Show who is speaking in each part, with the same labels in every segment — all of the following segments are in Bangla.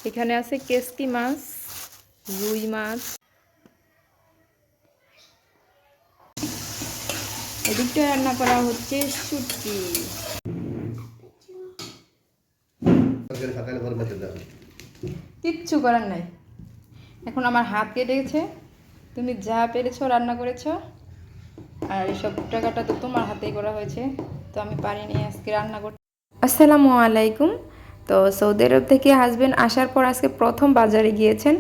Speaker 1: এখানে আছে কেসকি মাছ, রুই মাছ। এদিকটা রান্না করা হচ্ছে শুটকি। কিচ্ছু করার নাই, এখন আমার হাত কেটে গেছে। তুমি যা পেরেছো রান্না করেছো, আর এসব টাকাটা তো তোমার হাতেই করা হয়েছে, তো আমি পারিনি আজকে রান্না করতে। আসসালামু আলাইকুম। তো সৌদি আরব থেকে হাজবেন্ড আসার পর আজকে প্রথম বাজারে গিয়েছেন,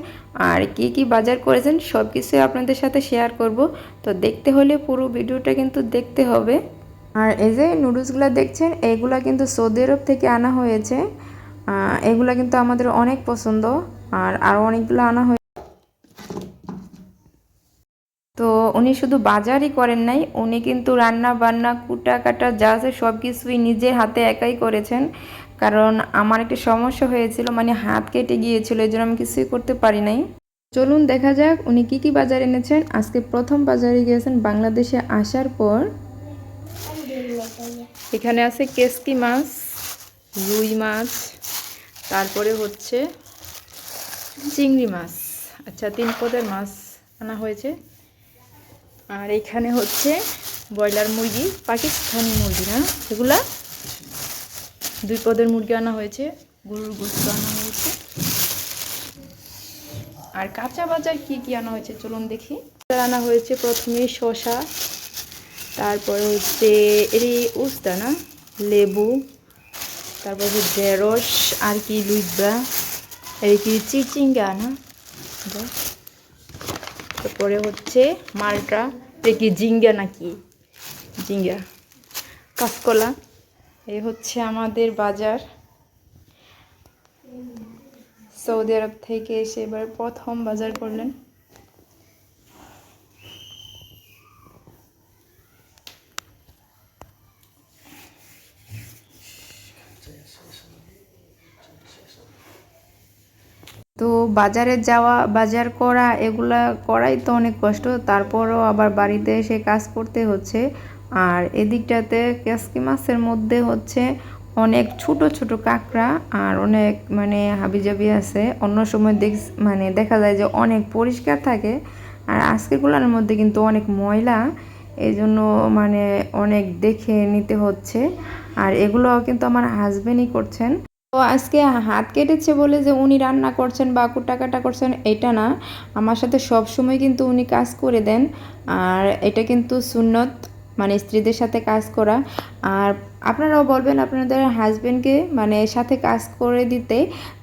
Speaker 1: আর কি কি বাজার করেছেন সব কিছুই আপনাদের সাথে শেয়ার করব। তো দেখতে হলে পুরো ভিডিওটা কিন্তু দেখতে হবে। আর এই যে নুডলসগুলো দেখছেন, এগুলা কিন্তু সৌদি আরব থেকে আনা হয়েছে। এগুলা কিন্তু আমাদের অনেক পছন্দ, আর আরও অনেকগুলো আনা হয়েছে। তো উনি শুধু বাজারই করেন নাই, উনি কিন্তু রান্না বান্না কুটা কাটা যা আছে সব কিছুই নিজের হাতে একাই করেছেন। কারণ আমার একটা সমস্যা হয়েছিল, মানে হাত কেটে গিয়েছিল, এই জন্য আমি কিছুই করতে পারি নাই। চলুন দেখা যাক উনি কি কি বাজার এনেছেন। আজকে প্রথম বাজারে গিয়েছেন বাংলাদেশে আসার পর। এখানে আছে কেসকি মাছ, রুই মাছ, তারপরে হচ্ছে চিংড়ি মাছ। আচ্ছা, 3 পদের মাছ আনা হয়েছে। আর এখানে হচ্ছে ব্রয়লার মুরগি, পাকিস্তানি মুরগি না এগুলা, 2 পদের মুরগি আনা হয়েছে, গরুর গোশত আনা হয়েছে। আর কাঁচা বাজার কি কি আনা হয়েছে চলুন দেখি। আনা হয়েছে প্রথমে শসা, তারপরে হচ্ছে এর উস্তা না, লেবু, তারপর হচ্ছে ঢেঁড়স, আর কি লুইবা, এই কি চিচিঙ্গা না, তারপরে হচ্ছে মালটা, কি জিঙ্গা নাকি জিঙ্গা, কাঁচকলা। এই হচ্ছে আমাদের বাজার। সৌদি আরব থেকে এসে এবার প্রথম বাজার করলেন। তো বাজারে যাওয়া, বাজার করা, এগুলা করাই তো অনেক কষ্ট, তারপরও আবার বাড়িতে এসে কাজ করতে হচ্ছে। আর এদিকটাতে কেসকি মাছের মধ্যে হচ্ছে অনেক ছোট ছোট কাঁকড়া, আর অনেক মানে হাবিজাবি আছে। অন্য সময় মানে দেখা যায় যে অনেক পরিষ্কার থাকে, আর আজকেরগুলোর মধ্যে কিন্তু অনেক ময়লা, এই জন্য মানে অনেক দেখে নিতে হচ্ছে। আর এগুলো কিন্তু আমার হাজবেন্ডই করছেন। তো আজকে হাত কেটেছে বলে যে উনি রান্না করছেন বা কুটাকাটা করছেন এটা না, আমার সাথে সব সময় কিন্তু উনি কাজ করে দেন। আর এটা কিন্তু সুন্নত, মানে স্ত্রীদের সাথে কাজ করা। আর আপনারাও বলবেন আপনাদের হাজবেন্ডকে মানে সাথে কাজ করে দিতে,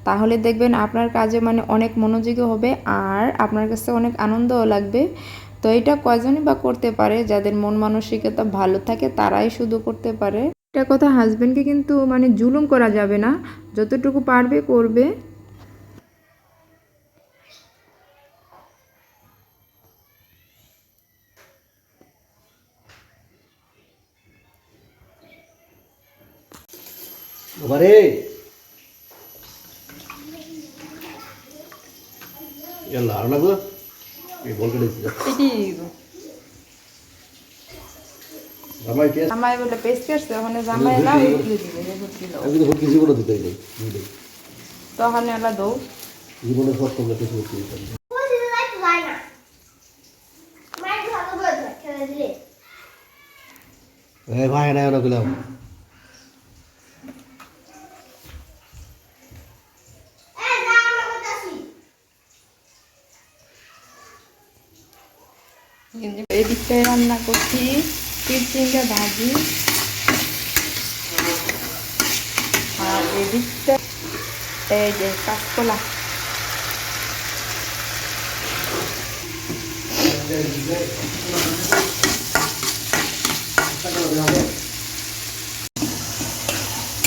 Speaker 1: তাহলে দেখবেন আপনার কাজে মানে অনেক মনোযোগী হবে, আর আপনার কাছে অনেক আনন্দও লাগবে। তো এটা কয়জনই বা করতে পারে, যাদের মন মানসিকতা ভালো থাকে তারাই শুধু করতে পারে। একটা কথা, হাজবেন্ডকে কিন্তু মানে জুলুম করা যাবে না, যতটুকু পারবে করবে।
Speaker 2: বাবারে এলা আর লাগো এই বল কেটে দিও
Speaker 1: এটি
Speaker 2: জামাই কে
Speaker 1: জামাই বলে পেস্ট করছে, ওখানে জামাই না উঠিয়ে দিবে, দিল
Speaker 2: আমি তো কিছু বলে দিতে নেই
Speaker 1: তখন এলা দৌ
Speaker 2: জীবনে সব তোমরা কিছু করতে পারি এই ভাই না ওরা গেলাম
Speaker 1: এদিকটা রান্না করছি চিচিঙ্গা ভাজি, আর এদিকটা এই যে কাঁচকলা।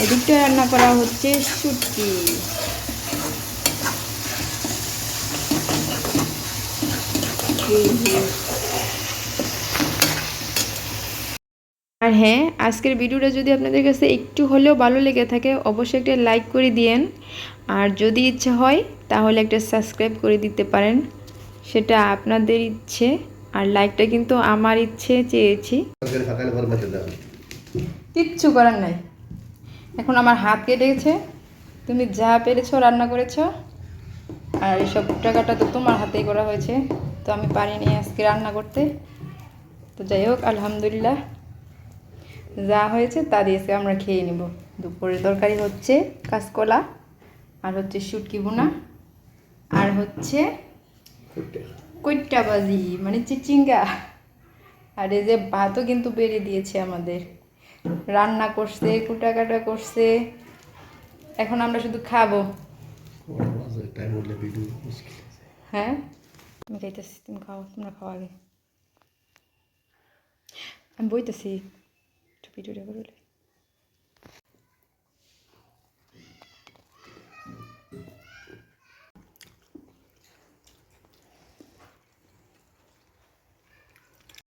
Speaker 1: এদিকটা রান্না করা হচ্ছে শুটকি। আর হ্যাঁ, আজকের ভিডিওটা যদি আপনাদের কাছে একটু হলেও ভালো লেগে থাকে অবশ্যই একটা লাইক করে দিয়েন, আর যদি ইচ্ছে হয় তাহলে একটা সাবস্ক্রাইব করে দিতে পারেন, সেটা আপনাদের ইচ্ছে। আর লাইকটা কিন্তু আমার ইচ্ছে চেয়েছি। কিচ্ছু করার নাই, এখন আমার হাত কেটে গেছে। তুমি যা পেরেছো রান্না করেছো, আর এসব টাকাটা তো তোমার হাতেই করা হয়েছে, তো আমি পারিনি আজকে রান্না করতে। তো যাই হোক, আলহামদুলিল্লাহ, যা হয়েছে তা দিয়েছে আমরা খেয়ে নিব। দুপুরের তরকারি হচ্ছে কাঁচকলা, আর হচ্ছে শুটকি ভুনা, আর হচ্ছে কইট্টা ভাজি মানে চিচিঙ্গা। আর এই যে ভাতও কিন্তু বেড়ে দিয়েছে আমাদের, রান্না করছে, কুটাকাটা করছে, এখন আমরা শুধু খাবো।
Speaker 2: টাইম হলে ভিডিও মুশকিল।
Speaker 1: হ্যাঁ, আমি খাইতেছি, তুমি খাও, তোমরা খাও আগে, আমি বইতেছি ভিডিওটা করে।